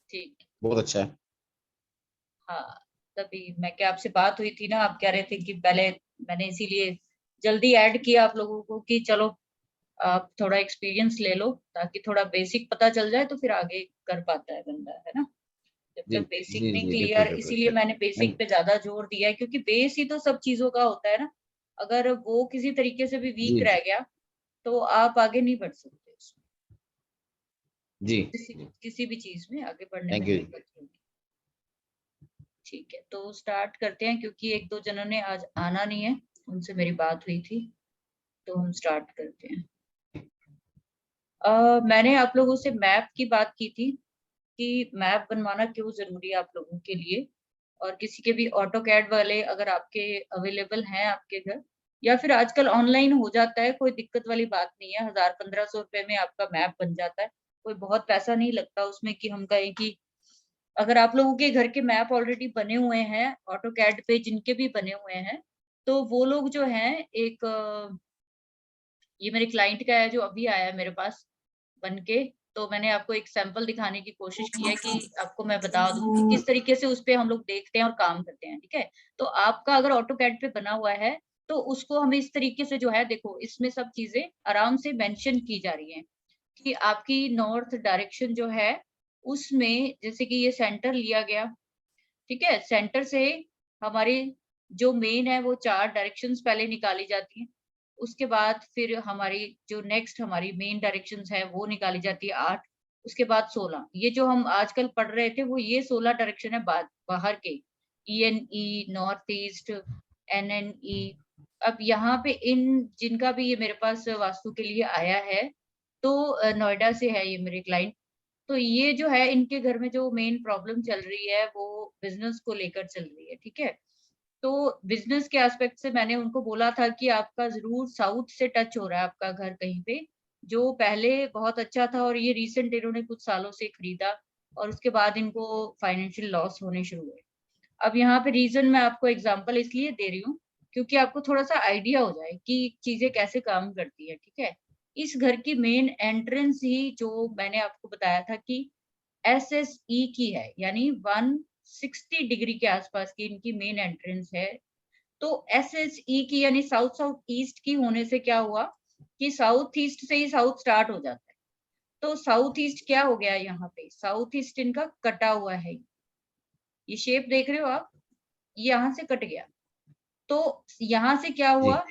ठीक। बहुत अच्छा है। हाँ, तभी मैं क्या आपसे बात हुई थी ना, आप कह रहे थे कि पहले मैंने इसीलिए जल्दी ऐड किया आप लोगों को कि चलो आप थोड़ा एक्सपीरियंस ले लो, ताकि थोड़ा बेसिक पता चल जाए तो फिर आगे कर पाता है बंदा, है ना। जब जी तक बेसिक जी नहीं जी, बिल्कुल क्लियर, बिल्कुल इसीलिए मैंने बेसिक पे ज्यादा जोर दिया है, क्योंकि बेस ही तो सब चीजों का होता है ना। अगर वो किसी तरीके से भी वीक जी रह गया तो आप आगे नहीं बढ़ सकते उसमें। जी जी। किसी भी चीज में आगे बढ़ने में थैंक यू। दिक्कत होगी। ठीक है, तो स्टार्ट करते हैं, क्योंकि एक दो जनों ने आज आना नहीं है, उनसे मेरी बात हुई थी, तो हम स्टार्ट करते हैं। मैंने आप लोगों से मैप की बात की थी कि मैप बनवाना क्यों जरूरी है आप लोगों के लिए, और किसी के भी ऑटो कैड वाले अगर आपके अवेलेबल हैं आपके घर, या फिर आजकल ऑनलाइन हो जाता है, कोई दिक्कत वाली बात नहीं है, 1000-1500 रुपए में आपका मैप बन जाता है। कोई बहुत पैसा नहीं लगता उसमें कि हम कहें कि अगर आप लोगों के घर के मैप ऑलरेडी बने हुए हैं ऑटो कैड पे, जिनके भी बने हुए हैं, तो वो लोग जो हैं एक ये मेरे क्लाइंट का है जो अभी आया है मेरे पास बन के, तो मैंने आपको एक सैंपल दिखाने की कोशिश की है कि आपको मैं बता दूं कि किस तरीके से उस पे हम लोग देखते हैं और काम करते हैं, ठीक है। तो आपका अगर ऑटो कैड पे बना हुआ है, तो उसको हमें इस तरीके से जो है, देखो इसमें सब चीजें आराम से मेंशन की जा रही हैं कि आपकी नॉर्थ डायरेक्शन जो है उसमें, जैसे कि ये सेंटर लिया गया, ठीक है, सेंटर से हमारी जो मेन है वो 4 डायरेक्शंस पहले निकाली जाती हैं। उसके बाद फिर हमारी जो नेक्स्ट हमारी मेन डायरेक्शंस है वो निकाली जाती है 8, उसके बाद 16। ये जो हम आजकल पढ़ रहे थे वो ये 16 डायरेक्शन है बाहर के, ENE, नॉर्थ ईस्ट, NNE। अब यहाँ पे इन जिनका भी ये मेरे पास वास्तु के लिए आया है, तो नोएडा से है ये मेरे क्लाइंट, तो ये जो है इनके घर में जो मेन प्रॉब्लम चल रही है वो बिजनेस को लेकर चल रही है, ठीक है। तो बिजनेस के एस्पेक्ट से मैंने उनको बोला था कि आपका जरूर साउथ से टच हो रहा है आपका घर कहीं पे, जो पहले बहुत अच्छा था और ये रिसेंट इन्होंने कुछ सालों से खरीदा, और उसके बाद इनको फाइनेंशियल लॉस होने शुरू हुए। अब यहाँ पे रीजन मैं आपको एग्जांपल इसलिए दे रही हूँ क्योंकि आपको थोड़ा सा आइडिया हो जाए कि चीजें कैसे काम करती है, ठीक है। इस घर की मेन एंट्रेंस ही जो मैंने आपको बताया था कि SSE की है, यानी 160 डिग्री के आसपास की इनकी मेन एंट्रेंस है। तो SSE की यानी साउथ साउथ ईस्ट की होने से क्या हुआ कि साउथ ईस्ट से ही साउथ स्टार्ट हो जाता है। तो साउथ ईस्ट क्या हो गया, यहाँ पे साउथ ईस्ट इनका कटा हुआ है, ये शेप देख रहे हो आप, ये यहाँ से कट गया। तो यहाँ से क्या जी हुआ,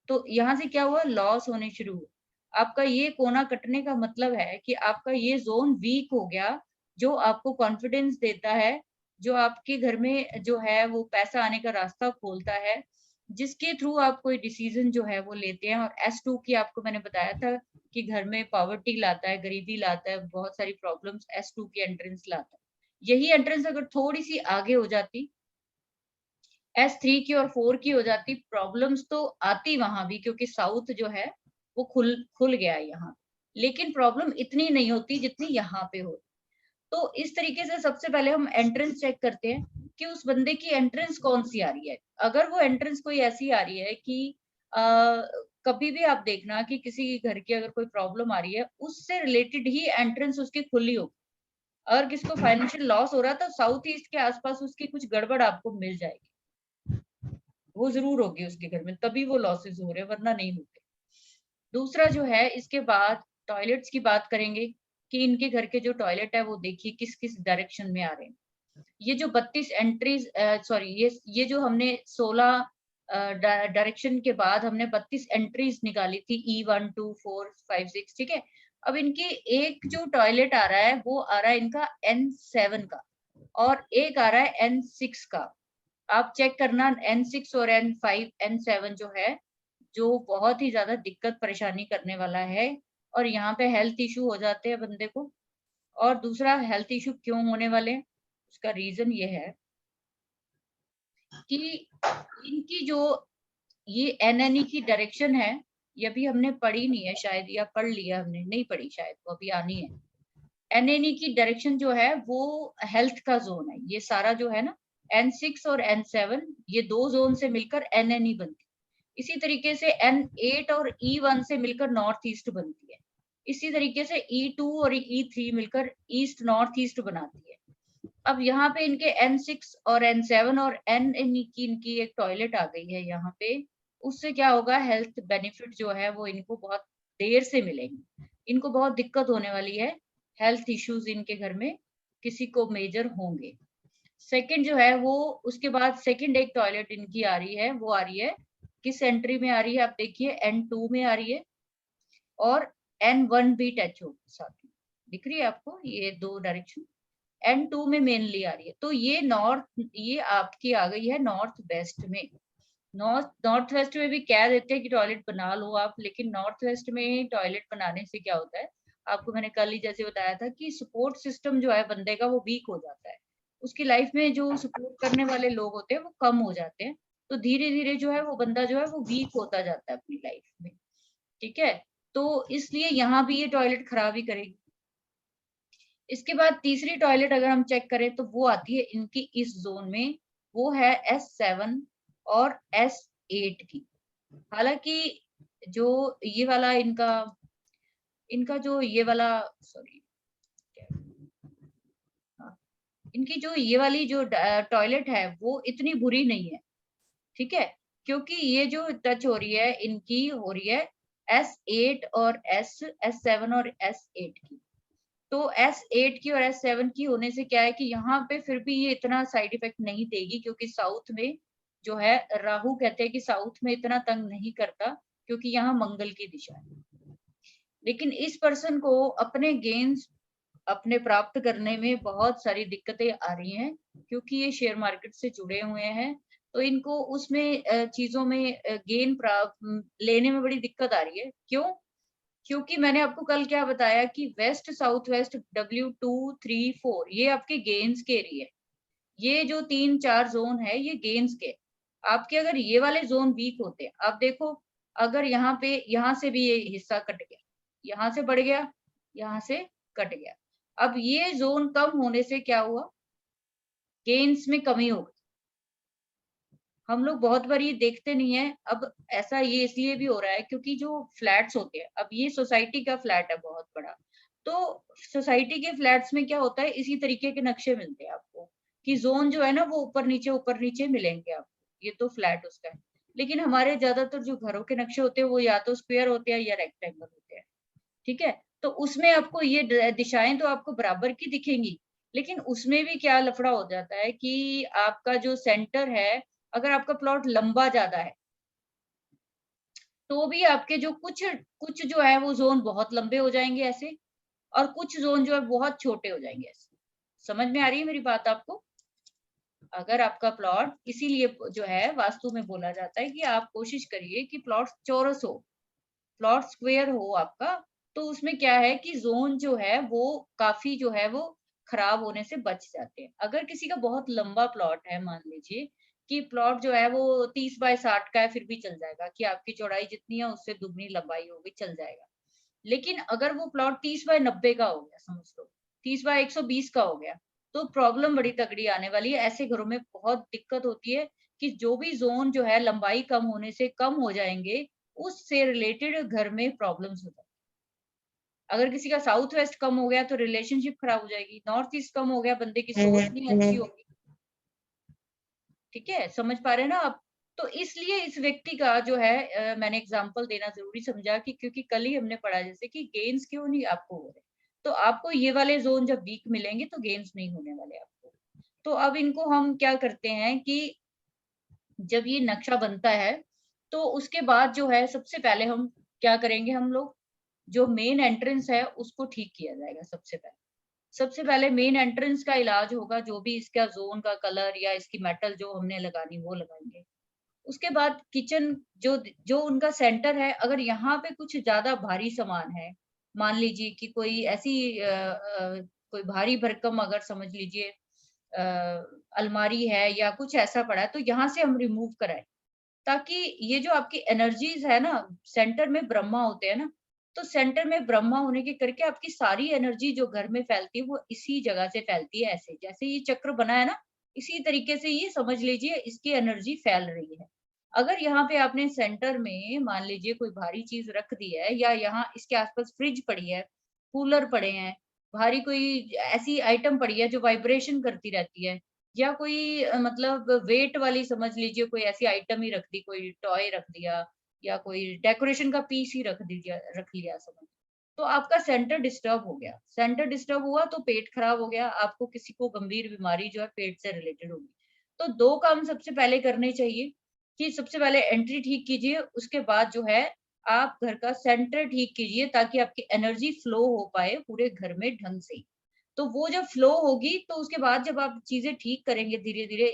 तो यहाँ से क्या हुआ, लॉस होने शुरू हुए। आपका ये कोना कटने का मतलब है कि आपका ये जोन वीक हो गया, जो आपको कॉन्फिडेंस देता है, जो आपके घर में जो है वो पैसा आने का रास्ता खोलता है, जिसके थ्रू आप कोई डिसीजन जो है वो लेते हैं। और S2 की आपको मैंने बताया था कि घर में पॉवर्टी लाता है, गरीबी लाता है, बहुत सारी प्रॉब्लम्स S2 की एंट्रेंस लाता है। यही एंट्रेंस अगर थोड़ी सी आगे हो जाती, S3 की और 4 की हो जाती, प्रॉब्लम्स तो आती वहां भी, क्योंकि साउथ जो है वो खुल खुल गया है यहाँ, लेकिन प्रॉब्लम इतनी नहीं होती जितनी यहाँ पे हो। तो इस तरीके से सबसे पहले हम एंट्रेंस चेक करते हैं कि उस बंदे की एंट्रेंस कौन सी आ रही है। अगर वो एंट्रेंस कोई ऐसी आ रही है कि कभी भी आप देखना कि किसी घर की अगर कोई प्रॉब्लम आ रही है, उससे रिलेटेड ही एंट्रेंस उसकी खुली हो। अगर किसको फाइनेंशियल लॉस हो रहा है तो साउथ ईस्ट के आसपास उसकी कुछ गड़बड़ आपको मिल जाएगी, वो जरूर होगी उसके घर में, तभी वो लॉसेस हो रहे हैं, वरना नहीं होते। दूसरा जो है, इसके बाद टॉयलेट्स की बात करेंगे कि इनके घर के जो टॉयलेट है वो देखिए किस किस डायरेक्शन में आ रहे हैं। ये जो 32 एंट्रीज, सॉरी, ये जो हमने 16 डायरेक्शन के बाद हमने 32 एंट्रीज निकाली थी, E1 2 4 5 6, ठीक है। अब इनके एक जो टॉयलेट आ रहा है वो आ रहा है इनका N7 का, और एक आ रहा है N6 का। आप चेक करना, N6 और N7 जो है, जो बहुत ही ज्यादा दिक्कत परेशानी करने वाला है, और यहाँ पे हेल्थ इशू हो जाते हैं बंदे को। और दूसरा, हेल्थ इशू क्यों होने वाले हैं, उसका रीजन ये है कि इनकी जो ये NNE की डायरेक्शन है, ये अभी हमने पढ़ी नहीं है शायद, या पढ़ लिया हमने, नहीं पढ़ी शायद, वो अभी आनी है। NNE की डायरेक्शन जो है वो हेल्थ का जोन है, ये सारा जो है ना, N6 और N7, ये दो जोन से मिलकर NNE बनती है। इसी तरीके से N8 और E1 से मिलकर नॉर्थ ईस्ट बनती है। इसी तरीके से E2 और E3 मिलकर ईस्ट नॉर्थ ईस्ट बनाती है। अब यहाँ पे इनके N6 और N7 और इनकी एक टॉयलेट आ गई है यहाँ पे। उससे क्या होगा, हेल्थ बेनिफिट जो है वो इनको बहुत देर से मिलेंगे। इनको बहुत दिक्कत होने वाली है, हेल्थ इश्यूज इनके घर में किसी को मेजर होंगे। सेकंड जो है वो, उसके बाद सेकंड एक टॉयलेट इनकी आ रही है, वो आ रही है किस एंट्री में आ रही है, आप देखिए N2 में आ रही है और N1 भी टच हो साथ में, दिख रही है आपको ये दो डायरेक्शन N2 में मेनली आ रही है। तो ये आपकी आ गई है नॉर्थ वेस्ट में। नॉर्थ वेस्ट में भी कह देते हैं कि टॉयलेट बना लो आप, लेकिन नॉर्थ वेस्ट में टॉयलेट बनाने से क्या होता है, आपको मैंने कल ही जैसे बताया था कि सपोर्ट सिस्टम जो है बंदे का वो वीक हो जाता है। उसकी लाइफ में जो सपोर्ट करने वाले लोग होते हैं वो कम हो जाते हैं। तो धीरे धीरे जो है वो बंदा जो है वो वीक होता जाता है अपनी लाइफ में। ठीक है, तो इसलिए यहाँ भी ये टॉयलेट खराब ही करेगी। इसके बाद तीसरी टॉयलेट अगर हम चेक करें तो वो आती है इनकी इस जोन में, वो है S7 और S8 की। हालांकि जो ये वाला इनका इनका जो ये वाला सॉरी इनकी जो ये वाली जो टॉयलेट है वो इतनी बुरी नहीं है। ठीक है, क्योंकि ये जो टच हो रही है इनकी हो रही है S8 और S7 और S8 की। तो S8 की और S7 की होने से क्या है कि यहाँ पे फिर भी ये इतना साइड इफेक्ट नहीं देगी, क्योंकि साउथ में जो है राहु कहते हैं कि साउथ में इतना तंग नहीं करता, क्योंकि यहाँ मंगल की दिशा है। लेकिन इस पर्सन को अपने गेन्स अपने प्राप्त करने में बहुत सारी दिक्कतें आ रही हैं, क्योंकि ये शेयर मार्केट से जुड़े हुए हैं। तो इनको उसमें चीजों में गेन प्राप्त लेने में बड़ी दिक्कत आ रही है। क्यों? क्योंकि मैंने आपको कल क्या बताया कि वेस्ट साउथ वेस्ट W2 3 4 ये आपके गेन्स के एरिया, ये जो 3 4 जोन है ये गेन्स के। आपके अगर ये वाले जोन वीक होते हैं, आप देखो अगर यहाँ पे यहाँ से भी ये हिस्सा कट गया, यहाँ से बढ़ गया, यहाँ से कट गया, अब ये जोन कम होने से क्या हुआ, गेन्स में कमी हो गई। हम लोग बहुत बार ये देखते नहीं है। अब ऐसा ये इसलिए भी हो रहा है क्योंकि जो फ्लैट्स होते हैं, अब ये सोसाइटी का फ्लैट है बहुत बड़ा, तो सोसाइटी के फ्लैट्स में क्या होता है, इसी तरीके के नक्शे मिलते हैं आपको कि जोन जो है ना वो ऊपर नीचे मिलेंगे आपको, ये तो फ्लैट उसका है। लेकिन हमारे ज्यादातर जो घरों के नक्शे होते हैं वो या तो स्क्वायर होते हैं या रेक्टेंगल होते हैं। ठीक है, तो उसमें आपको ये दिशाएं तो आपको बराबर की दिखेंगी, लेकिन उसमें भी क्या लफड़ा हो जाता है कि आपका जो सेंटर है, अगर आपका प्लॉट लंबा ज्यादा है तो भी आपके जो कुछ कुछ जो है वो जोन बहुत लंबे हो जाएंगे ऐसे, और कुछ जोन जो है बहुत छोटे हो जाएंगे ऐसे। समझ में आ रही है मेरी बात आपको? अगर आपका प्लॉट, इसीलिए जो है वास्तु में बोला जाता है कि आप कोशिश करिए कि प्लॉट चौरस हो, प्लॉट स्क्वायर हो आपका। तो उसमें क्या है कि जोन जो है वो काफी जो है वो खराब होने से बच जाते हैं। अगर किसी का बहुत लंबा प्लॉट है, मान लीजिए कि प्लॉट जो है वो 30 बाय 60 का है, फिर भी चल जाएगा कि आपकी चौड़ाई जितनी है उससे दुगनी लंबाई होगी, चल जाएगा। लेकिन अगर वो प्लॉट 30 बाय 90 का हो गया, समझ लो 30 बाय 120 का हो गया, तो प्रॉब्लम बड़ी तगड़ी आने वाली है। ऐसे घरों में बहुत दिक्कत होती है कि जो भी जोन जो है लंबाई कम होने से कम हो जाएंगे, उससे रिलेटेड घर में प्रॉब्लम्स हो जाती है। अगर किसी का साउथ वेस्ट कम हो गया तो रिलेशनशिप खराब हो जाएगी, नॉर्थ ईस्ट कम हो गया बंदे की सोच नहीं अच्छी होगी। ठीक है, समझ पा रहे हैं ना आप? तो इसलिए इस व्यक्ति का जो है मैंने एग्जांपल देना जरूरी समझा कि क्योंकि कल ही हमने पढ़ा जैसे कि गेन्स क्यों नहीं आपको हो रहे, तो आपको ये वाले जोन जब वीक मिलेंगे तो गेन्स नहीं होने वाले आपको। तो अब इनको हम क्या करते हैं कि जब ये नक्शा बनता है तो उसके बाद जो है सबसे पहले हम क्या करेंगे, हम लोग जो मेन एंट्रेंस है उसको ठीक किया जाएगा। सबसे पहले मेन एंट्रेंस का इलाज होगा, जो भी इसका जोन का कलर या इसकी मेटल जो हमने लगानी वो लगाएंगे। उसके बाद किचन जो जो उनका सेंटर है, अगर यहाँ पे कुछ ज्यादा भारी सामान है, मान लीजिए कि कोई ऐसी कोई भारी भरकम अगर समझ लीजिए अलमारी है या कुछ ऐसा पड़ा है, तो यहाँ से हम रिमूव कराएं, ताकि ये जो आपकी एनर्जीज है ना, सेंटर में ब्रह्मा होते हैं ना, तो सेंटर में ब्रह्मा होने के करके आपकी सारी एनर्जी जो घर में फैलती है वो इसी जगह से फैलती है। ऐसे जैसे ये चक्र बना है ना, इसी तरीके से ये समझ लीजिए इसकी एनर्जी फैल रही है। अगर यहाँ पे आपने सेंटर में मान लीजिए कोई भारी चीज रख दी है, या यहाँ इसके आसपास फ्रिज पड़ी है, कूलर पड़े हैं, भारी कोई ऐसी आइटम पड़ी है जो वाइब्रेशन करती रहती है, या कोई मतलब वेट वाली समझ लीजिए कोई ऐसी आइटम ही रख दी, कोई टॉय रख दिया या कोई डेकोरेशन का पीस ही रख लिया समझ। तो आपका सेंटर डिस्टर्ब हो गया। सेंटर डिस्टर्ब हुआ तो पेट खराब हो गया, आपको किसी को गंभीर बीमारी जो है पेट से रिलेटेड होगी। तो 2 काम सबसे पहले करने चाहिए कि सबसे पहले एंट्री ठीक कीजिए, उसके बाद जो है आप घर का सेंटर ठीक कीजिए ताकि आपकी एनर्जी फ्लो हो पाए पूरे घर में ढंग से। तो वो जब फ्लो होगी तो उसके बाद जब आप चीज़ें ठीक करेंगे धीरे-धीरे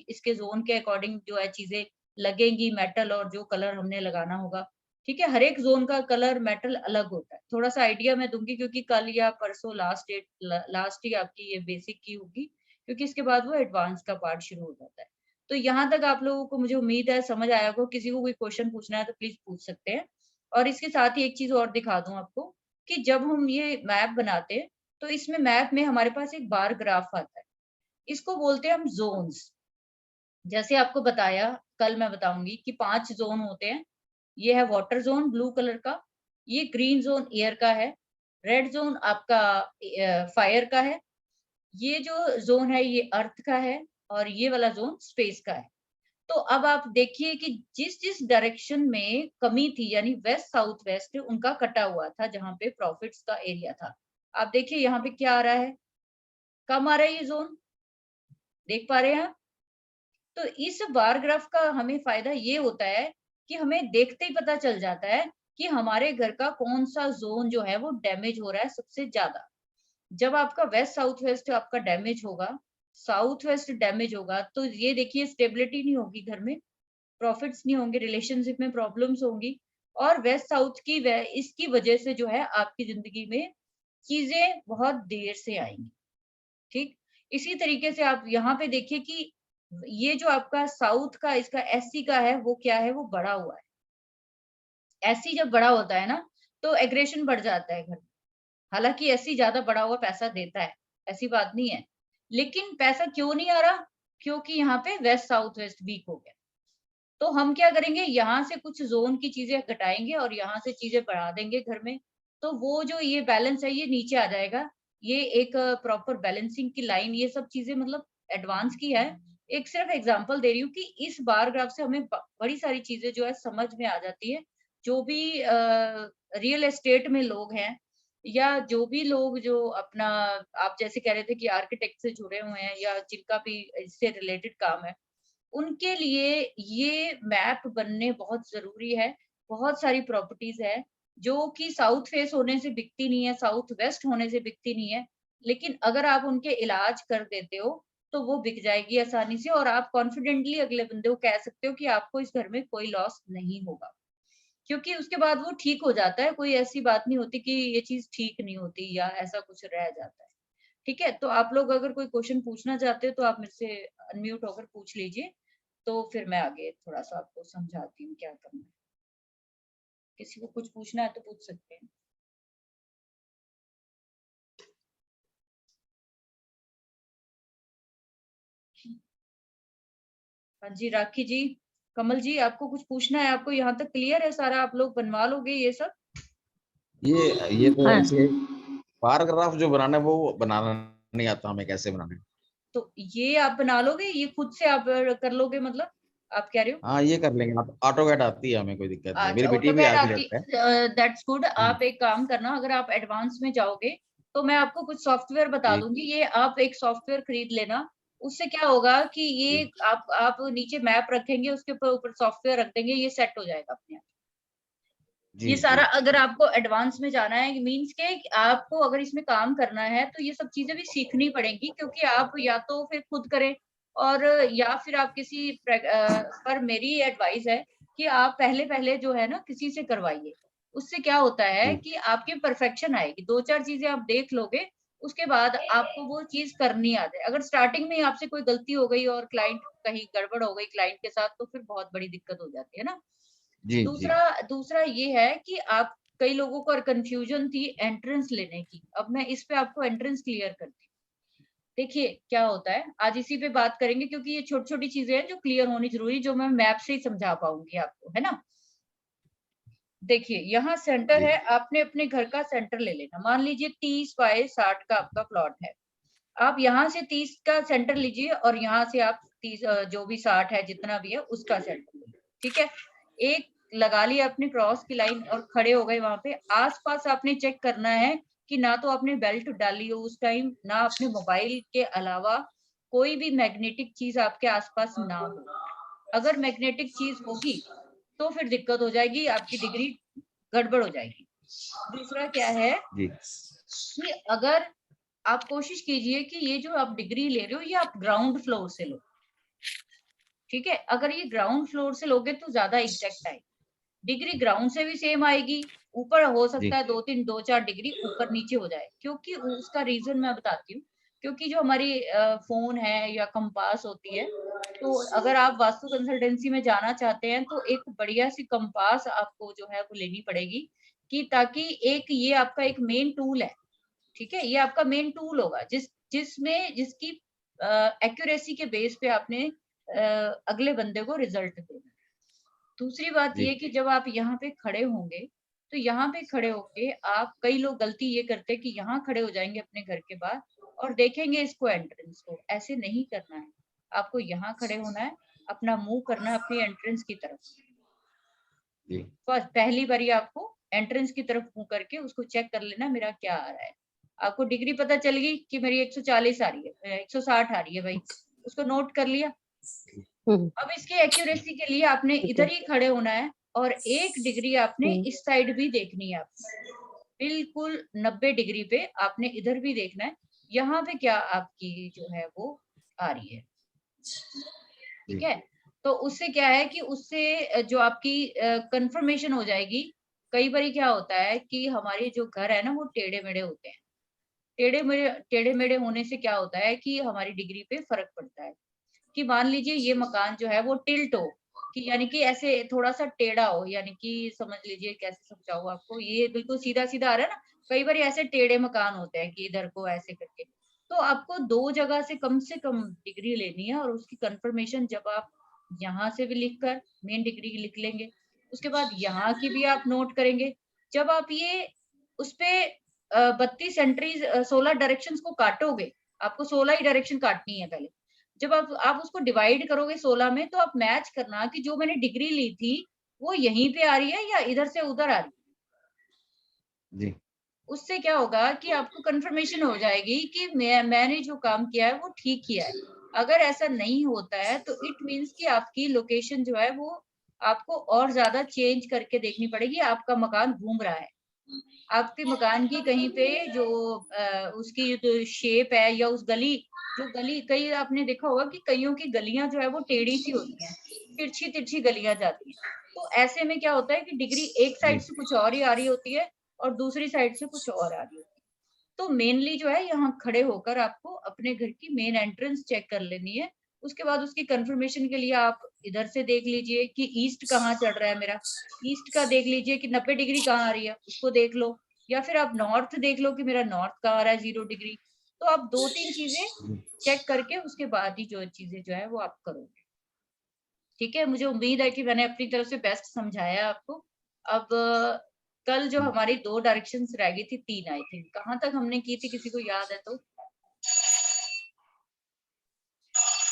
इसके ज़ोन के अकॉर्डिंग जो है चीज़ें लगेंगी मेटल और जो कलर हमने लगाना होगा, ठीक है? हर एक ज़ोन का कलर मेटल अलग होता है। थोड़ा-सा आइडिया मैं दूँगी क्योंकि कल या परसों लास्ट ही आपकी ये बेसिक की होगी, क्योंकि इसके बाद वो एडवांस का पार्ट शुरू हो जाता है। तो यहाँ तक आप लोगों को मुझे उम्मीद है समझ आया होगा, किसी को कोई क्वेश्चन पूछना है तो प्लीज़ पूछ सकते हैं। और इसके साथ ही एक चीज़ और दिखा दूँ आपको कि जब हम ये मैप बनाते हैं, तो इसमें मैप में हमारे पास एक बार ग्राफ आता है। इसको बोलते हैं हम ज़ोन्स। जैसे आपको बताया, कल मैं बताऊँगी कि 5 ज़ोन होते हैं। ये है वाटर ज़ोन ब्लू कलर का, ये ग्रीन ज़ोन एयर का है, रेड ज़ोन आपका फायर का है, ये जो ज़ोन है ये अर्थ का है और ये वाला ज़ोन स्पेस का है। तो अब आप देखिए कि जिस-जिस डायरेक्शन में कमी थी यानी वेस्ट साउथ वेस्ट उनका कटा हुआ था जहाँ पे प्रॉफिट्स का एरिया था। आप देखिए यहाँ पे क्या आ रहा है? कम आ रहा है ये ज़ोन, देख पा रहे हैं आप? तो इस बार ग्राफ का हमें फ़ायदा ये होता है कि हमें देखते ही पता चल जाता है कि हमारे घर का कौन-सा ज़ोन जो है वो डैमेज हो रहा है सबसे ज़्यादा। जब आपका वेस्ट साउथ वेस्ट आपका डैमेज होगा, साउथ वेस्ट डैमेज होगा, तो ये देखिए स्टेबिलिटी नहीं होगी घर में, प्रॉफिट्स नहीं होंगे, रिलेशनशिप में प्रॉब्लम्स होंगी और वेस्ट साउथ की वे इसकी वजह से जो है आपकी ज़िंदगी में चीज़ें बहुत देर से आएँगी, ठीक? इसी तरीके से आप यहाँ पे देखिए कि ये जो आपका साउथ का इसका एससी का है, वो क्या है? वो बढ़ा हुआ है। एससी जब बड़ा होता है ना, तो एग्रेशन बढ़ जाता है घर में। हालाँकि एससी ज़्यादा बढ़ा हुआ पैसा देता है, ऐसी बात नहीं है। लेकिन पैसा क्यों नहीं आ रहा? क्योंकि यहाँ पे वेस्ट साउथ वेस्ट वीक हो गया। तो हम क्या करेंगे, यहाँ से कुछ ज़ोन की चीज़ें घटाएँगे और यहाँ से चीज़ें बढ़ा देंगे घर में। तो वो जो ये बैलेंस है, ये नीचे आ जाएगा। ये एक प्रॉपर बैलेंसिंग की लाइन, ये सब चीज़ें मतलब एडवांस की है। एक सिर्फ़ एग्ज़ाम्पल दे रही हूँ कि इस बार ग्राफ से हमें ब बड़ी सारी चीज़ें जो है समझ में आ जाती है। जो भी रियल एस्टेट में लोग हैं या जो भी लोग जो अपना आप जैसे कह रहे थे कि आर्किटेक्ट से जुड़े हुए हैं या जिनका भी इससे रिलेटेड काम है, उनके लिए ये मैप बनने बहुत ज़रूरी है। बहुत सारी प्रॉपर्टीज़ है, जो कि साउथ फेस होने से बिकती नहीं है, साउथ वेस्ट होने से बिकती नहीं है। लेकिन अगर आप उनके इलाज कर देते हो, तो वो बिक जाएगी आसानी से और आप कॉन्फिडेंटली अगले बंदे को कह सकते हो कि आपको इस घर में कोई लॉस नहीं होगा। क्योंकि उसके बाद वो ठीक हो जाता है, कोई ऐसी बात नहीं होती कि ये चीज़ ठीक नहीं होती या ऐसा कुछ रह जाता है। ठीक है? तो आप लोग अगर कोई क्वेश्चन पूछना चाहते हो तो आप मेरे से अनम्यूट होकर पूछ लीजिए, तो फिर मैं आगे थोड़ा-सा आपको समझाती हूँ क्या करना है। किसी को कुछ पूछना है तो पूछ सकते हैं। हाँ जी, राखी जी, कमल जी आपको कुछ पूछना है? आपको यहाँ तक क्लियर है सारा? आप लोग बनवा लोगे ये सब? ये तो हाँ। ऐसे पैराग्राफ जो बनाना है वो बनाना नहीं आता हमें, कैसे बनाना है? तो ये आप बना लोगे? ये खुद से आप कर लोगे मतलब? आप कह रहे हो? हाँ, ये कर लेंगे। ऑटोकैड आती है, हमें कोई दिक्कत नहीं है। मेरी अच्छा बेटी भी ऑटोकैड आती आती रहता है। That's good. हुँ, आप एक काम करना, अगर आप एडवांस में जाओगे तो मैं आपको कुछ सॉफ्टवेयर बता जी, दूंगी, ये आप एक सॉफ्टवेयर खरीद लेना। उससे क्या होगा कि जी, ये आप नीचे मैप रखेंगे, उसके ऊपर ऊपर सॉफ्टवेयर रख देंगे, ये सेट हो जाएगा अपने आप। जी, ये जी, सारा अगर आपको एडवांस में जाना है मीन्स के आपको अगर इसमें काम करना है तो ये सब चीजें भी सीखनी पड़ेंगी, क्योंकि आप या तो फिर खुद करें और या फिर आप पर मेरी एडवाइस है कि आप पहले-पहले जो है ना किसी से करवाइए। उससे क्या होता है जी, कि आपकी परफेक्शन आएगी। 2-4 चीजें आप देख लोगे, उसके बाद आपको वो चीज़ करनी आ जाए। अगर स्टार्टिंग में ही आपसे कोई गलती हो गई और क्लाइंट कहीं गड़बड़ हो गई क्लाइंट के साथ तो फिर बहुत बड़ी दिक्कत हो जाती है ना। जी, जी, दूसरा दूसरा ये है कि आप कई लोगों को कन्फ्यूजन थी एंट्रेंस लेने की। अब मैं इस पे आपको एंट्रेंस क्लियर करती हूँ। देखिए, क्या होता है, आज इसी पे बात करेंगे क्योंकि ये छोटी-छोटी चीज़ें हैं जो क्लियर होनी ज़रूरी, जो मैं मैप से ही समझा पाऊँगी आपको, है ना? देखिए यहाँ सेंटर जी है, आपने अपने घर का सेंटर ले लेना। मान लीजिए 30 बाय 60 का आपका प्लॉट है। आप यहाँ से 30 का सेंटर लीजिए और यहाँ से आप 30 जो भी 60 है जितना भी है उसका सेंटर लीजिए, ठीक है। एक लगा लिया आपने क्रॉस की लाइन और खड़े हो गए वहां पे। आसपास आपने चेक करना है कि ना तो आपने बेल्ट डाली हो उस टाइम, ना अपने मोबाइल के अलावा कोई भी मैग्नेटिक चीज आपके आसपास ना हो। अगर मैग्नेटिक चीज होगी तो फिर दिक्कत हो जाएगी, आपकी डिग्री गड़बड़ हो जाएगी। दूसरा क्या है जी कि अगर आप कोशिश कीजिए कि ये जो आप डिग्री ले रहे हो ये आप ग्राउंड फ्लोर से लो, ठीक है। अगर ये ग्राउंड फ्लोर से लोगे तो ज्यादा एग्जैक्ट आएगी। डिग्री ग्राउंड से भी सेम आएगी, ऊपर हो सकता जी है 2-4 डिग्री ऊपर नीचे हो जाए, क्योंकि उसका रीजन मैं बताती हूँ। क्योंकि जो हमारी फोन है या कंपास होती है, तो अगर आप वास्तु कंसल्टेंसी में जाना चाहते हैं तो एक बढ़िया सी कंपास आपको जो है वो लेनी पड़ेगी, कि ताकि एक ये आपका एक मेन टूल है, ठीक है। ये आपका मेन टूल होगा जिसकी एक्यूरेसी के बेस पे आपने अगले बंदे को रिजल्ट देना। दूसरी बात जी ये कि जब आप यहाँ पे खड़े होंगे, तो यहाँ पे खड़े होके आप, कई लोग गलती ये करते हैं कि यहाँ खड़े हो जाएंगे अपने घर के बाहर और देखेंगे इसको एंट्रेंस को। ऐसे नहीं करना है, आपको यहाँ खड़े होना है, अपना मुंह करना है अपनी एंट्रेंस की तरफ। जी बस पहली बारी आपको एंट्रेंस की तरफ मुंह करके उसको चेक कर लेना मेरा क्या आ रहा है। आपको डिग्री पता चल गई कि मेरी 140 आ रही है, 160 आ रही है भाई, उसको नोट कर लिया। अब इसकी एक्यूरेसी के लिए आपने ठीक इधर है। ही खड़े होना है और एक डिग्री आपने हम्म, इस साइड भी देखनी है आपने, बिल्कुल 90 डिग्री पे आपने इधर भी देखना है। यहाँ पे क्या आपकी जो है वो आ रही है, ठीक जी है। तो उससे क्या है कि उससे जो आपकी कंफर्मेशन हो जाएगी। कई बार क्या होता है कि हमारे जो घर है ना वो टेढ़े मेढ़े होते हैं। टेढ़े मेढ़े होने से क्या होता है कि हमारी डिग्री पे फर्क पड़ता है। कि मान लीजिए ये मकान जो है वो टिल्ट हो, कि यानी कि ऐसे थोड़ा सा टेढ़ा हो, यानी कि समझ लीजिए कैसे समझाऊं आपको, ये बिल्कुल सीधा सीधा आ रहा है ना। कई बार ऐसे टेढ़े मकान होते हैं कि इधर को ऐसे करके, तो आपको दो जगह से कम डिग्री लेनी है और उसकी कंफर्मेशन जब आप यहाँ से भी लिखकर मेन डिग्री लिख लेंगे, उसके बाद यहाँ की भी आप नोट करेंगे। जब आप ये उस पे 32 एंट्रीज 16 डायरेक्शन को काटोगे, आपको 16 ही डायरेक्शन काटनी है पहले। जब आप उसको डिवाइड करोगे 16 में, तो आप मैच करना कि जो मैंने डिग्री ली थी वो यहीं पे आ रही है या इधर से उधर आ रही है। जी उससे क्या होगा कि आपको कंफर्मेशन हो जाएगी कि मैंने जो काम किया है वो ठीक किया है। अगर ऐसा नहीं होता है तो इट मीन्स कि आपकी लोकेशन जो है वो आपको और ज्यादा चेंज करके देखनी पड़ेगी, आपका मकान घूम रहा है। आपके मकान की कहीं पे जो उसकी जो शेप है या उस गली, जो गली, कई आपने देखा होगा कि कईयों की गलियां जो है वो टेढ़ी सी होती हैं, तिरछी तिरछी गलियां जाती हैं। तो ऐसे में क्या होता है कि डिग्री एक साइड जी से कुछ और ही आ रही होती है और दूसरी साइड से कुछ और आ रही होती है। तो मेनली जो है यहाँ खड़े होकर आपको अपने घर की मेन एंट्रेंस चेक कर लेनी है। उसके बाद उसकी कंफर्मेशन के लिए आप इधर से देख लीजिए कि ईस्ट कहाँ चढ़ रहा है मेरा, ईस्ट का देख लीजिए कि 90 डिग्री कहाँ आ रही है, उसको देख लो। या फिर आप नॉर्थ देख लो कि मेरा नॉर्थ कहाँ आ रहा है 0 डिग्री। तो आप 2-3 चीजें चेक करके उसके बाद ही जो चीजें जो है वो आप करोगे, ठीक है। मुझे उम्मीद है कि मैंने अपनी तरफ से बेस्ट समझाया आपको। अब कल जो हमारी 2 डायरेक्शंस रह गई थी, 3 आई थिंक, कहाँ तक हमने की थी, किसी को याद है तो?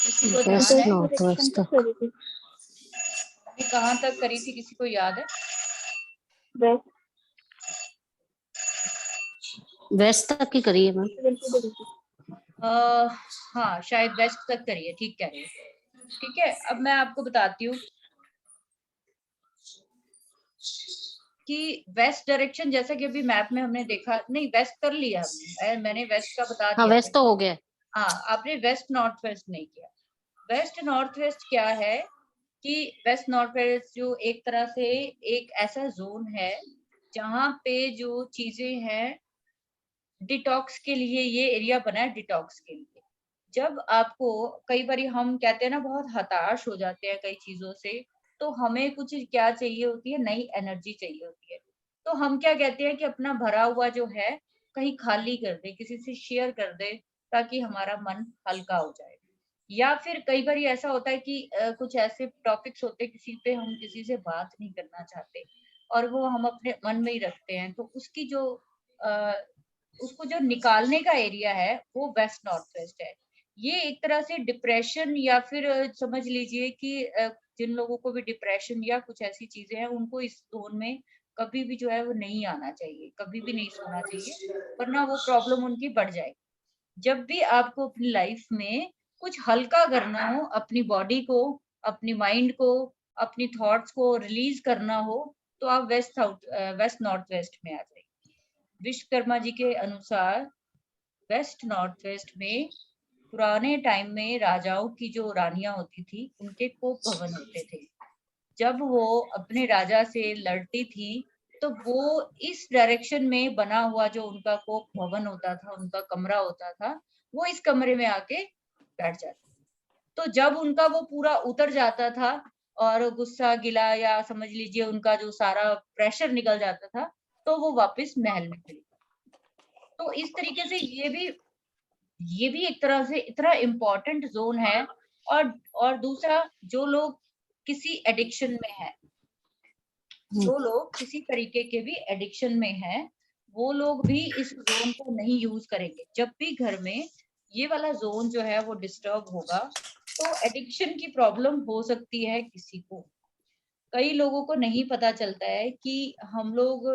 किसी को ध्यान वेस्ट है? नॉर्थ वेस्ट तक। हमने कहाँ तक करी थी, किसी को याद है? वेस्ट तक की करी है मैम। हाँ शायद वेस्ट तक करी है, ठीक कह रही है। ठीक है, अब मैं आपको बताती हूँ कि वेस्ट डायरेक्शन, जैसा कि अभी मैप में हमने देखा, नहीं वेस्ट कर लिया हमने, मैंने वेस्ट का बता हाँ दिया था। वेस्ट तो हो गया। हाँ, आपने वेस्ट नॉर्थ वेस्ट नहीं किया। वेस्ट नॉर्थ वेस्ट क्या है कि वेस्ट नॉर्थ वेस्ट जो एक तरह से एक ऐसा जोन है जहाँ पे जो चीजें हैं डिटॉक्स के लिए, ये एरिया बना है डिटॉक्स के लिए। जब आपको, कई बार हम कहते हैं ना बहुत हताश हो जाते हैं कई चीजों से, तो हमें कुछ क्या चाहिए होती है, नई एनर्जी चाहिए होती है। तो हम क्या कहते हैं कि अपना भरा हुआ जो है कहीं खाली कर दे, किसी से शेयर कर दे, ताकि हमारा मन हल्का हो जाए। या फिर कई बार ऐसा होता है कि कुछ ऐसे टॉपिक्स होते हैं किसी पे हम किसी से बात नहीं करना चाहते, और वो हम अपने मन में ही रखते हैं, तो उसकी जो उसको जो निकालने का एरिया है वो वेस्ट नॉर्थ वेस्ट है। ये एक तरह से डिप्रेशन या फिर समझ लीजिए कि जिन लोगों को भी डिप्रेशन या कुछ ऐसी चीजें हैं उनको इस जोन में कभी भी जो है वो नहीं आना चाहिए, कभी भी नहीं सोना चाहिए, वरना वो प्रॉब्लम उनकी बढ़ जाएगी। जब भी आपको अपनी लाइफ में कुछ हल्का करना हो, अपनी बॉडी को, अपनी माइंड को, अपनी थॉट्स को रिलीज करना हो, तो आप वेस्ट नॉर्थ वेस्ट में आ जाइए। विश्वकर्मा जी के अनुसार वेस्ट नॉर्थ वेस्ट में पुराने टाइम में राजाओं की जो रानियां होती थी उनके कोप भवन होते थे। जब वो अपने राजा से लड़ती थी तो वो इस डायरेक्शन में बना हुआ जो उनका कोप भवन होता था, उनका कमरा होता था, वो इस कमरे में आके बैठ जाती। तो जब उनका वो पूरा उतर जाता था और गुस्सा गिला या समझ लीजिए उनका जो सारा प्रेशर निकल जाता था, तो वो वापस महल में चली। तो इस तरीके से ये भी एक तरह से इतना इम्पोर्टेंट जोन है। और दूसरा, जो लोग किसी एडिक्शन में है, जो लोग किसी तरीके के भी एडिक्शन में है, वो लोग भी इस जोन को नहीं यूज करेंगे। जब भी घर में ये वाला जोन जो है वो डिस्टर्ब होगा, तो एडिक्शन की प्रॉब्लम हो सकती है किसी को। कई लोगों को नहीं पता चलता है कि हम लोग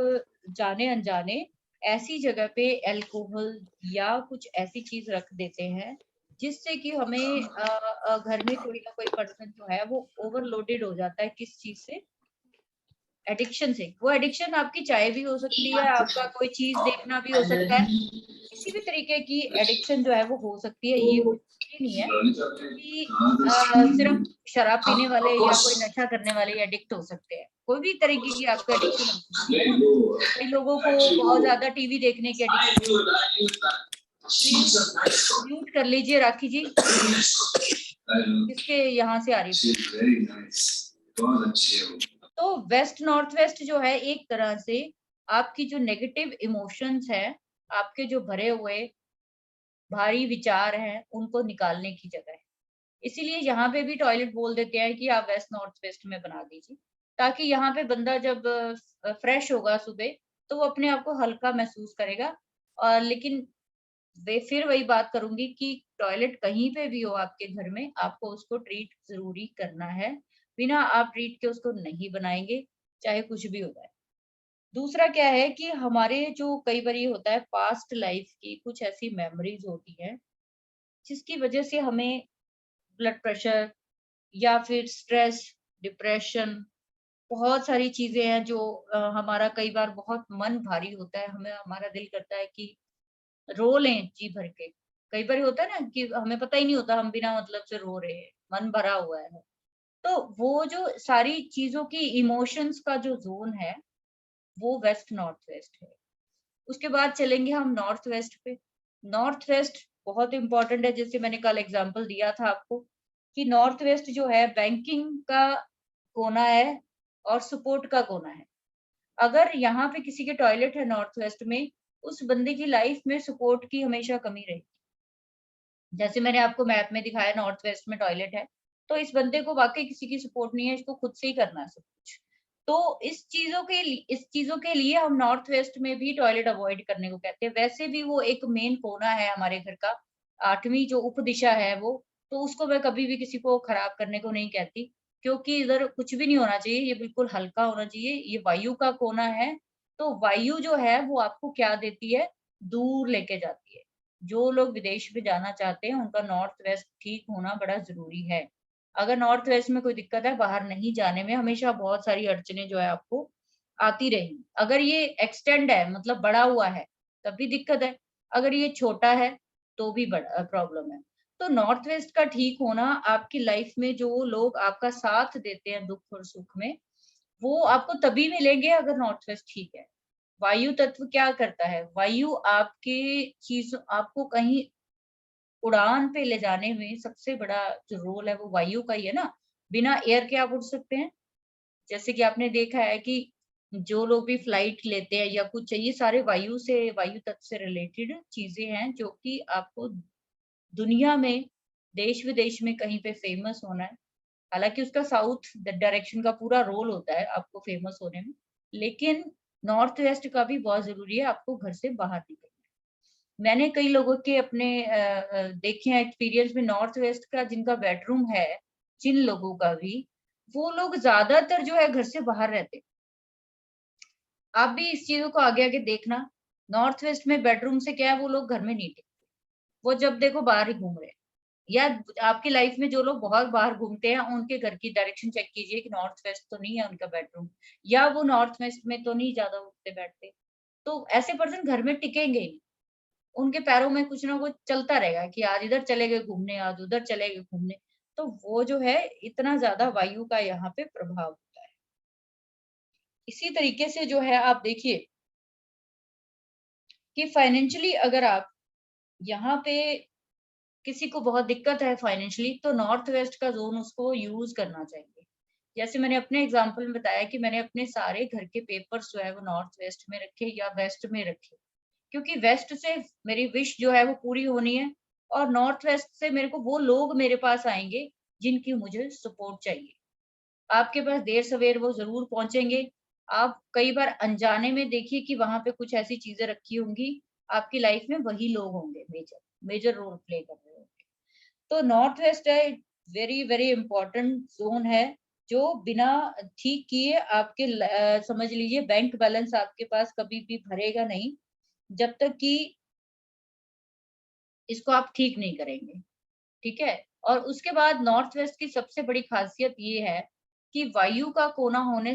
जाने अनजाने ऐसी जगह पे अल्कोहल या कुछ ऐसी चीज रख देते हैं जिससे कि हमें घर में कोई ना कोई पर्सन जो है वो ओवरलोडेड हो जाता है। किस चीज से? एडिक्शन से। वो एडिक्शन आपकी चाय भी हो सकती है, आपका कोई चीज देखना भी हो सकता है, किसी भी तरीके की एडिक्शन जो है वो हो सकती है। ये जरूरी नहीं है कि सिर्फ शराब पीने वाले या कोई नशा करने वाले एडिक्ट हो सकते हैं, कोई भी तरीके की आपको एडिक्शन हो सकती है। कई लोगों को बहुत ज्यादा टीवी देखने की एडिक्शन हो सकती है। प्लीज म्यूट कर लीजिए राखी जी, किसके यहाँ से आ रही है? तो वेस्ट नॉर्थ वेस्ट जो है एक तरह से आपकी जो नेगेटिव इमोशंस है, आपके जो भरे हुए भारी विचार हैं, उनको निकालने की जगह है। इसीलिए यहाँ पे भी टॉयलेट बोल देते हैं कि आप वेस्ट नॉर्थ वेस्ट में बना दीजिए, ताकि यहाँ पे बंदा जब फ्रेश होगा सुबह तो वो अपने आप को हल्का महसूस करेगा। और लेकिन वे फिर वही बात करूंगी कि टॉयलेट कहीं पे भी हो आपके घर में, आपको उसको ट्रीट जरूरी करना है। बिना आप ट्रीट के उसको नहीं बनाएंगे, चाहे कुछ भी हो जाए। दूसरा क्या है कि हमारे जो कई बार ये होता है, पास्ट लाइफ की कुछ ऐसी मेमोरीज होती हैं जिसकी वजह से हमें ब्लड प्रेशर या फिर स्ट्रेस, डिप्रेशन, बहुत सारी चीजें हैं जो हमारा कई बार बहुत मन भारी होता है, हमें हमारा दिल करता है कि रो लें जी भर के। कई बार होता है ना कि हमें पता ही नहीं होता हम बिना मतलब से रो रहे हैं, मन भरा हुआ है। तो वो जो सारी चीजों की इमोशंस का जो जोन है वो वेस्ट नॉर्थ वेस्ट है। उसके बाद चलेंगे हम नॉर्थ वेस्ट पे। नॉर्थ वेस्ट बहुत इंपॉर्टेंट है, जैसे मैंने कल एग्जांपल दिया था आपको कि नॉर्थ वेस्ट जो है बैंकिंग का कोना है और सपोर्ट का कोना है। अगर यहाँ पे किसी के टॉयलेट है नॉर्थ वेस्ट में, उस बंदे की लाइफ में सपोर्ट की हमेशा कमी रहेगी। जैसे मैंने आपको मैप में दिखाया नॉर्थ वेस्ट में टॉयलेट है, तो इस बंदे को वाकई किसी की सपोर्ट नहीं है, इसको खुद से ही करना है सब कुछ। तो इस चीजों के लिए हम नॉर्थ वेस्ट में भी टॉयलेट अवॉइड करने को कहते हैं। वैसे भी वो एक मेन कोना है हमारे घर का, 8वीं जो उप दिशा है वो, तो उसको मैं कभी भी किसी को खराब करने को नहीं कहती, क्योंकि इधर कुछ भी नहीं होना चाहिए, ये बिल्कुल हल्का होना चाहिए। ये वायु का कोना है, तो वायु जो है वो आपको क्या देती है? दूर लेके जाती है। जो लोग विदेश में जाना चाहते हैं उनका नॉर्थ वेस्ट ठीक होना बड़ा जरूरी है। अगर नॉर्थ वेस्ट में कोई दिक्कत है, बाहर नहीं जाने में हमेशा बहुत सारी अड़चने जो है आपको आती रहेंगी। अगर ये एक्सटेंड है मतलब बड़ा हुआ है तब भी दिक्कत है, अगर ये छोटा है तो भी बड़ा प्रॉब्लम है। तो नॉर्थ वेस्ट का ठीक होना, आपकी लाइफ में जो लोग आपका साथ देते हैं दुख और सुख में, वो आपको तभी मिलेंगे अगर नॉर्थ वेस्ट ठीक है। वायु तत्व क्या करता है? वायु आपके चीज आपको कहीं उड़ान पे ले जाने में सबसे बड़ा जो रोल है वो वायु का ही है ना। बिना एयर के आप उड़ सकते हैं? जैसे कि आपने देखा है कि जो लोग भी फ्लाइट लेते हैं या कुछ, ये सारे वायु तत्व से रिलेटेड चीजें हैं जो कि आपको दुनिया में देश विदेश में कहीं पे फेमस होना है। हालांकि उसका साउथ डायरेक्शन का पूरा रोल होता है आपको फेमस होने में, लेकिन नॉर्थ वेस्ट का भी बहुत ज़रूरी है आपको घर से बाहर निकलना। मैंने कई लोगों के अपने देखे हैं एक्सपीरियंस में नॉर्थ वेस्ट का जिनका बेडरूम है, जिन लोगों का भी, वो लोग ज़्यादातर जो है घर से बाहर रहते हैं। आप भी इस चीज़ों को आगे-आगे देखना, नॉर्थ वेस्ट में बेडरूम से क्या है वो लोग घर में नहीं टिकते। वो जब देखो बाहर ही घूम रहे हैं। या आपकी लाइफ में जो लोग बहुत बाहर घूमते हैं, उनके घर की डायरेक्शन चेक कीजिए कि नॉर्थ वेस्ट तो नहीं है उनका बेडरूम, या वो नॉर्थ वेस्ट में तो नहीं ज़्यादा उठते-बैठते। तो ऐसे पर्सन घर में टिकेंगे ही नहीं। उनके पैरों में कुछ ना कुछ चलता रहेगा कि आज इधर चले गए घूमने, आज उधर चले गए घूमने। तो वो जो है इतना ज़्यादा वायु का यहाँ पे प्रभाव होता है। इसी तरीके से जो है आप देखिए कि फाइनेंशियली अगर आप यहाँ पे किसी को बहुत दिक्कत है फाइनेंशियली तो नॉर्थ वेस्ट का ज़ोन उसको यूज़ करना चाहिए। जैसे मैंने अपने एग्ज़ाम्पल में बताया कि मैंने अपने सारे घर के पेपर्स जो है वो नॉर्थ वेस्ट में रखे या वेस्ट में रखे। क्योंकि वेस्ट से मेरी विश जो है वो पूरी होनी है और नॉर्थ वेस्ट से मेरे को वो लोग मेरे पास आएँगे जिनकी मुझे सपोर्ट चाहिए। आपके पास देर-सवेर वो ज़रूर पहुँचेंगे। आप कई बार अनजाने में देखिए कि वहाँ पे कुछ ऐसी चीज़ें रखी होंगी, आपकी लाइफ़ में वही लोग होंगे मेजर रोल प्ले कर रहे होंगे। तो नॉर्थ वेस्ट है वेरी वेरी इम्पोर्टेंट ज़ोन है, जो बिना ठीक किए आपके समझ लीजिए बैंक बैलेंस आपके पास कभी भी भरेगा नहीं, जब तक कि इसको आप ठीक नहीं करेंगे। ठीक है? और उसके बाद नॉर्थ वेस्ट की सबसे बड़ी ख़ासियत ये है कि वायु का कोना होने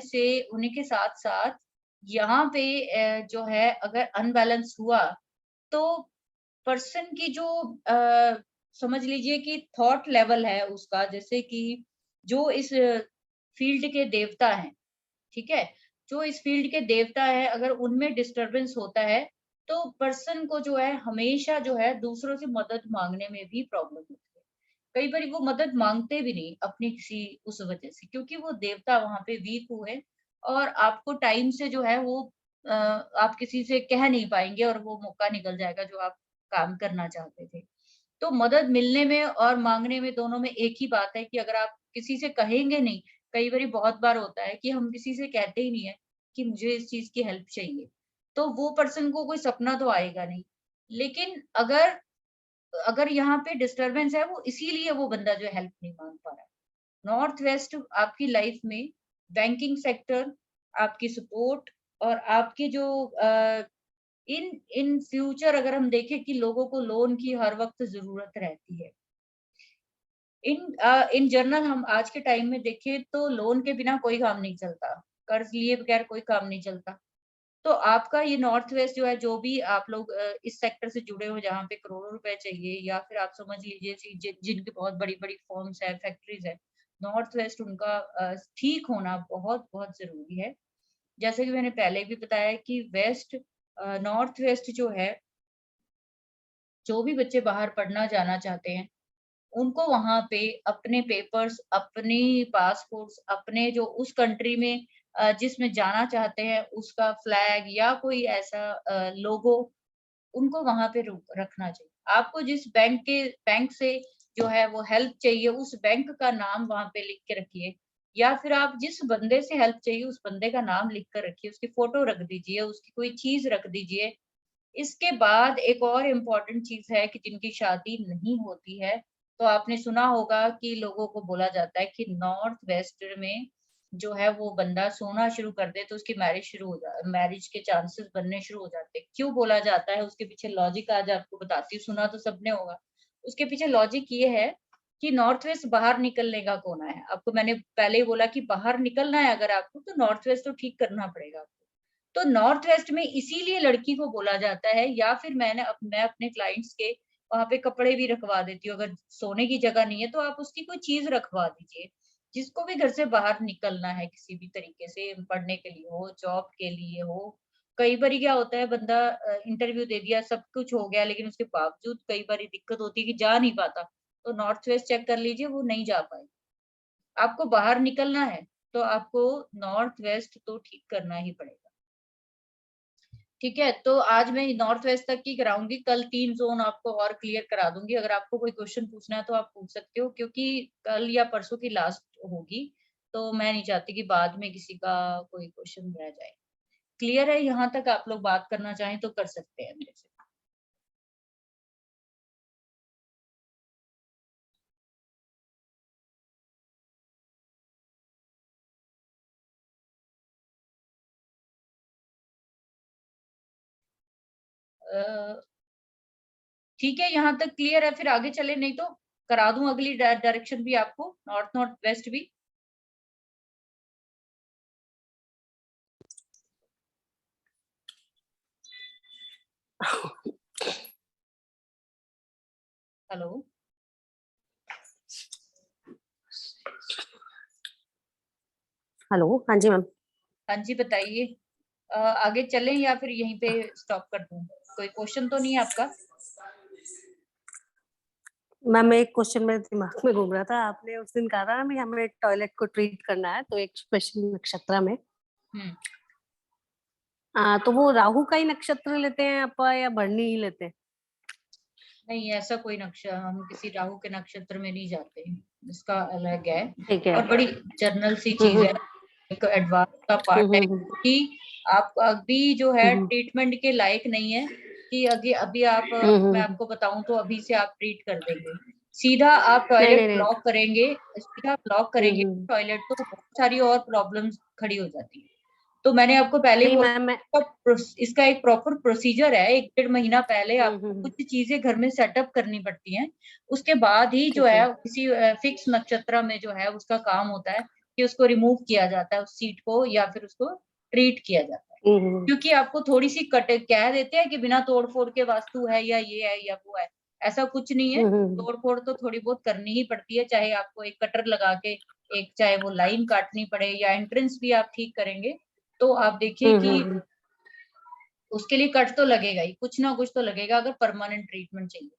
के साथ-साथ यहाँ पे जो है अगर अनबैलेंस हुआ, तो पर्सन की जो समझ लीजिए कि थॉट लेवल है उसका जैसे कि जो इस फ़ील्ड के देवता हैं, ठीक है? जो इस फ़ील्ड के देवता हैं, अगर उनमें डिस्टर्बेंस होता है, तो पर्सन को जो है हमेशा जो है दूसरों से मदद माँगने में भी प्रॉब्लम होती है। कई बारी वो मदद माँगते भी नहीं अपनी किसी उस वजह से क्योंकि वो देवता वहाँ पे वीक हुए और आपको टाइम से जो है वो आप किसी से कह नहीं पाएँगे और वो मौका निकल जाएगा जो आप काम करना चाहते थे। तो मदद मिलने में और माँगने में दोनों में एक ही बात है कि अगर आप किसी से कहेंगे नहीं, कई बारी बहुत बार होता है कि हम किसी से कहते ही नहीं है कि मुझे इस चीज़ की हेल्प चाहिए, तो वो पर्सन को कोई सपना तो आएगा नहीं। लेकिन अगर अगर यहाँ पे डिस्टर्बेंस है वो इसीलिए वो बंदा जो है हेल्प नहीं माँग पा रहा है। नॉर्थ वेस्ट आपकी लाइफ में बैंकिंग सेक्टर, आपकी सपोर्ट और आपकी जो इन इन फ्यूचर अगर हम देखें कि लोगों को लोन की हर वक़्त ज़रूरत रहती है। इन जनरल हम आज के टाइम में देखें तो लोन के बिना कोई काम नहीं चलता। कर्ज़ लिए बगैर कोई काम नहीं चलता। तो आपका ये नॉर्थ वेस्ट जो है, जो भी आप लोग इस सेक्टर से जुड़े हो जहाँ पे करोड़ों रुपए चाहिए या फिर आप समझ लीजिए जिनकी बहुत बड़ी-बड़ी फर्म्स हैं, फैक्ट्रीज़ हैं, नॉर्थ वेस्ट उनका ठीक होना बहुत-बहुत ज़रूरी है। जैसे कि मैंने पहले भी बताया कि नॉर्थ वेस्ट जो है, जो भी बच्चे बाहर पढ़ना जाना चाहते हैं, उनको वहाँ पे अपने पेपर्स, अपनी पासपोर्ट्स, अपने जो उस कंट्री में जिसमें जाना चाहते हैं, उसका फ्लैग या कोई ऐसा लोगो उनको वहाँ पे रखना चाहिए। आपको जिस बैंक से जो है वो हेल्प चाहिए, उस बैंक का नाम वहाँ पे लिख के रखिए या फिर आप जिस बंदे से हेल्प चाहिए, उस बंदे का नाम लिख कर रखिए, उसकी फ़ोटो रख दीजिए, उसकी कोई चीज़ रख दीजिए। इसके बाद एक और इम्पोर्टेंट चीज़ है कि जिनकी शादी नहीं होती है, तो आपने सुना होगा कि लोगों को बोला जाता है कि नॉर्थ वेस्ट में जो है वो बंदा सोना शुरू कर दे तो उसकी मैरिज के चांसेस बनने शुरू हो जाते हैं। क्यों बोला जाता है उसके पीछे लॉजिक आज आपको बताती हूँ, सुना तो सबने होगा। उसके पीछे लॉजिक ये है कि नॉर्थ वेस्ट बाहर निकलने का कोना है। आपको मैंने पहले ही बोला कि बाहर निकलना है अगर आपको तो नॉर्थ वेस्ट तो ठीक करना पड़ेगा। तो नॉर्थ वेस्ट में इसीलिए लड़की को बोला जाता है या फिर मैं अपने क्लाइंट्स के वहाँ पे कपड़े भी रखवा देती हूँ। अगर सोने की जगह नहीं है तो आप उसकी कोई चीज़ रखवा दीजिए। जिसको भी घर से बाहर निकलना है किसी भी तरीके से पढ़ने के लिए हो, जॉब के लिए हो। कई बारी क्या होता है बंदा इंटरव्यू दे दिया, सब कुछ हो गया लेकिन उसके बावजूद कई बारी दिक्कत होती है कि जा नहीं पाता। तो नॉर्थ वेस्ट चेक कर लीजिए वो नहीं जा पाए। आपको बाहर निकलना है तो आपको नॉर्थ वेस्ट तो ठीक करना ही पड़ेगा। ठीक है, तो आज मैं नॉर्थ वेस्ट तक की कराऊँगी, कल 3 ज़ोन आपको और क्लियर करा दूँगी। अगर आपको कोई क्वेश्चन पूछना है तो आप पूछ सकते हो क्योंकि कल या परसों की लास्ट होगी, तो मैं नहीं चाहती कि बाद में किसी का कोई क्वेश्चन रह जाए। क्लियर है? यहाँ तक आप लोग बात करना चाहें तो कर सकते हैं मेरे से। ठीक है, यहाँ तक क्लियर है, फिर आगे चले, नहीं तो करा दूं अगली डायरेक्शन भी आपको, नॉर्थ नॉर्थ वेस्ट भी। हेलो, हेलो, हाँ जी मैम। हाँ जी बताइए। आगे चलें या फिर यहीं पे स्टॉप कर दूं? कोई क्वेश्चन तो नहीं है आपका? मैम एक क्वेश्चन मेरे दिमाग में घूम रहा था। आपने उस दिन कहा था ना कि हमें टॉयलेट को ट्रीट करना है, तो एक स्पेशल नक्षत्र में हम्म। तो वो राहु का ही नक्षत्र लेते हैं आपा या भरणी ही लेते हैं? नहीं, ऐसा कोई नक्शा, हम किसी राहु के नक्षत्र में नहीं जाते, इसका अलग है। ठीक है। और बड़ी जनरल सी चीज हम्म है, एक एडवांस का पार्ट है हम्म कि आप अभी जो है हम्म ट्रीटमेंट के लायक नहीं है कि अभी अभी आप, मैं हम्म। आपको बताऊं तो अभी से आप ट्रीट कर देंगे। सीधा आप नहीं टॉयलेट नहीं नहीं। ब्लॉक करेंगे, सीधा ब्लॉक करेंगे हम्म। टॉयलेट, तो बहुत सारी और प्रॉब्लम्स खड़ी हो जाती है। तो मैंने आपको पहले ही नहीं बोला, मैम मैं इसका एक प्रॉपर प्रोसीजर है, 1 डेढ़ महीना पहले आपको हम्म। कुछ चीजें घर में सेटअप करनी पड़ती हैं। उसके बाद ही जो ठीक है है। किसी फिक्स नक्षत्र में जो है उसका काम होता है कि उसको रिमूव किया जाता है, उस सीट को, या फिर उसको ट्रीट किया जाता है। हम्म क्योंकि आपको थोड़ी सी कट कह देते हैं कि बिना तोड़ फोड़ के वास्तु है या ये है या वो है, ऐसा कुछ नहीं है। हम्म तोड़ फोड़ तो थोड़ी बहुत करनी ही पड़ती है, चाहे आपको एक कटर लगा के एक, चाहे वो लाइन काटनी पड़े या एंट्रेंस भी आप ठीक करेंगे, तो आप देखिए कि हम्म। उसके लिए कट तो लगेगा ही, कुछ ना कुछ तो लगेगा अगर परमानेंट ट्रीटमेंट चाहिए।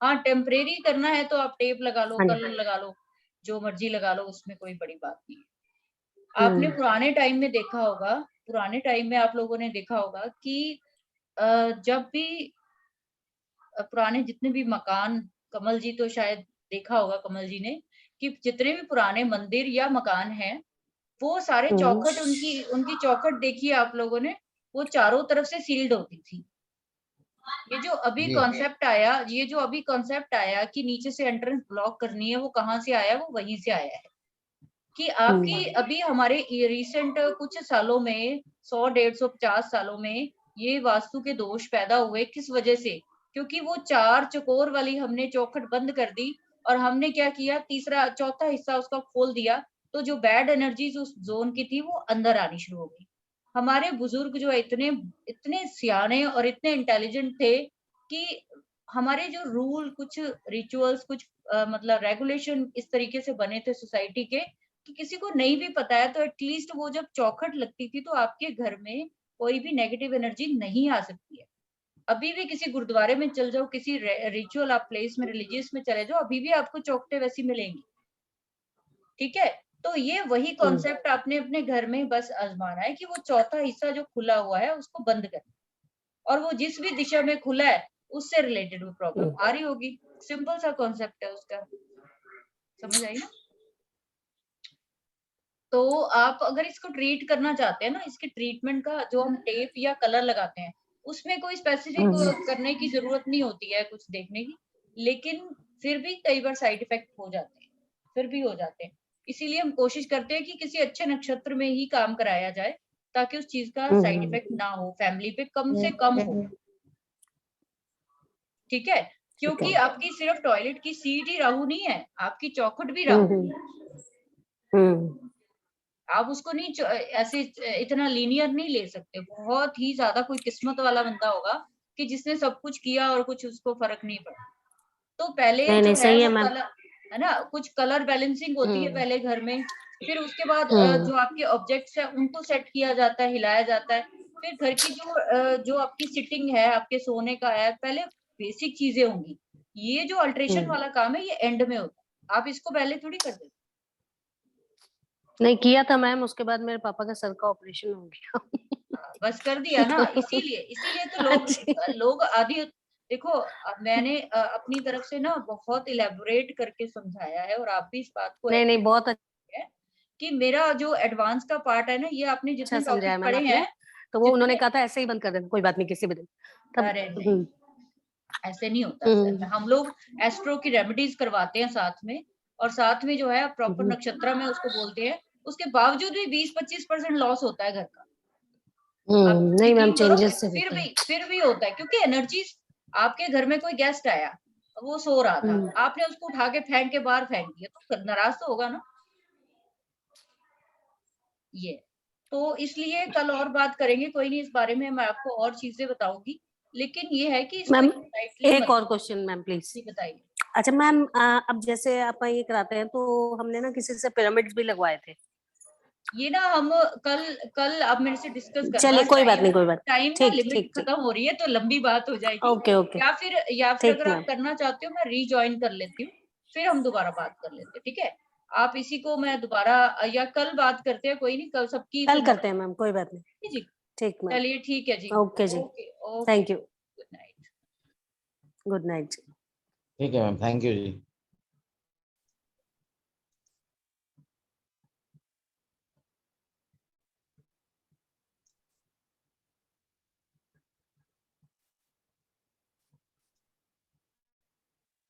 हाँ, टेम्परेरी करना है तो आप टेप लगा लो, हाँ जी। कलर लगा लो, जो मर्जी लगा लो, उसमें कोई बड़ी बात नहीं है। आपने हम्म पुराने टाइम में देखा होगा, पुराने टाइम में आप लोगों ने देखा होगा कि जब भी पुराने जितने भी मकान, कमल जी तो शायद देखा होगा कमल जी ने, कि जितने भी पुराने मंदिर या मकान हैं, वो सारे हम्म चौखट, उनकी उनकी चौखट देखिए आप लोगों ने, वो चारों तरफ से सील्ड होती थी। जी ये जो अभी कॉन्सेप्ट आया कि नीचे से एंट्रेंस ब्लॉक करनी है, वो कहाँ से आया? वो वहीं से आया है कि आपकी हम्म अभी हमारे रिसेंट कुछ सालों में, 100 150 सालों में ये वास्तु के दोष पैदा हुए। किस वजह से? क्योंकि वो चार चकोर वाली हमने चौखट बंद कर दी, और हमने क्या किया, तीसरा चौथा हिस्सा उसका खोल दिया, तो जो बैड एनर्जीज उस जोन की थी वो अंदर आनी शुरू हो गई। हमारे बुजुर्ग जो है इतने इतने सियाने और इतने इंटेलिजेंट थे कि हमारे जो रूल, कुछ रिचुअल्स, कुछ मतलब रेगुलेशन इस तरीके से बने थे सोसाइटी के कि किसी को नहीं भी पता है तो एटलीस्ट वो जब चौखट लगती थी तो आपके घर में कोई भी नेगेटिव एनर्जी नहीं आ सकती है। अभी भी किसी गुरुद्वारे में चल जाओ, किसी रिचुअल आप प्लेस में, रिलीजियस में चले जाओ, अभी भी आपको चौखटे वैसी मिलेंगी। ठीक है? तो ये वही हम्म कॉन्सेप्ट आपने अपने घर में बस आजमाना है कि वो चौथा हिस्सा जो खुला हुआ है उसको बंद करना, और वो जिस भी दिशा में खुला है उससे रिलेटेड वो प्रॉब्लम आ रही होगी। सिंपल सा कॉन्सेप्ट है उसका, समझ आई ना? तो आप अगर इसको ट्रीट करना चाहते हैं ना, इसके ट्रीटमेंट का जो हम टेप या कलर लगाते हैं, उसमें कोई स्पेसिफिक हम्म करने की जरूरत नहीं होती है कुछ देखने की, लेकिन फिर भी कई बार साइड इफेक्ट हो जाते हैं, फिर भी हो जाते हैं। इसीलिए हम कोशिश करते हैं कि किसी अच्छे नक्षत्र में ही काम कराया जाए, ताकि उस चीज का साइड हम्म इफेक्ट ना हो, फैमिली पे कम से कम हो। ठीक है? ठीक है। क्योंकि आपकी सिर्फ टॉयलेट की सीट ही राहु नहीं है, आपकी चौखट भी राहु हम्म की है। हम्म आप उसको नहीं ऐसे इतना लीनियर नहीं ले सकते। बहुत ही ज्यादा कोई किस्मत वाला बंदा होगा कि जिसने सब कुछ किया और कुछ उसको फर्क नहीं पड़ा। तो पहले नहीं जो नहीं है सही है वो मैम। कलर, है ना, कुछ कलर बैलेंसिंग होती है हम्म पहले घर में। फिर उसके बाद हम्म जो आपके ऑब्जेक्ट्स है उनको सेट किया जाता है, हिलाया जाता है। फिर घर की जो आपकी सिटिंग है, आपके सोने का है, पहले बेसिक चीजें होंगी। ये जो अल्ट्रेशन हम्म। वाला काम है ये एंड में होता है, आप इसको पहले थोड़ी कर देते। नहीं किया था मैम, उसके बाद मेरे पापा का सर का ऑपरेशन हो गया। बस कर दिया ना, तो इसीलिए इसीलिए तो हाँ लोग जी। लोग आधी, देखो मैंने अपनी तरफ से ना बहुत इलेबोरेट करके समझाया है, और आप भी इस बात को नहीं नहीं बहुत है कि मेरा जो एडवांस का पार्ट है ना, ये आपने अच्छा जितने समझाया टॉपिक मैम पढ़े आपने। हैं, तो वो उन्होंने कहा था ऐसे ही बंद कर देना, कोई बात नहीं किसी भी दिन। तब अरे नहीं, ऐसे नहीं होता सर। हम लोग एस्ट्रो की रेमेडीज करवाते हैं साथ में, और साथ में जो है प्रॉपर नक्षत्र में उसको बोलते हैं। उसके बावजूद भी 20-25% लॉस होता है घर का। आप नहीं मैम, यकीन करो, चेंजेस से फिर होता है। भी फिर भी होता है, क्योंकि एनर्जी, आपके घर में कोई गेस्ट आया, वो सो रहा था, आपने उसको उठा के फेंक के बाहर फेंक दिया, तो नाराज तो होगा ना। ये तो इसलिए कल और बात करेंगे, कोई नहीं, इस बारे में मैं आपको और चीजें बताऊंगी, लेकिन ये है कि इसको मैम लाइटली एक मत। और क्वेश्चन मैम प्लीज। जी बताइए। अच्छा मैम, अब जैसे आप ये कराते हैं तो हमने ना किसी से पिरामिड्स भी लगवाए थे। ये ना हम कल कल आप मेरे से डिस्कस करना। चलिए कोई बात नहीं, कोई बात। टाइम ना ठीक लिमिट ठीक ठीक। खत्म हो रही है, तो लंबी बात हो जाएगी। Okay okay. या फिर ठीक अगर आप मैम। करना चाहते हो, मैं रीजॉइन कर लेती हूँ, फिर हम दोबारा बात कर लेते हैं, ठीक है। आप इसी को मैं दोबारा या कल बात करते हैं, कोई नहीं, कल सबकी कल तो करते हैं मैम, कोई बात नहीं। जी। ठीक मैम। चलिए ठीक है जी। ओके जी। Okay okay. Thank you. Good night. Good night. ठीक है मैम, थैंक यू जी।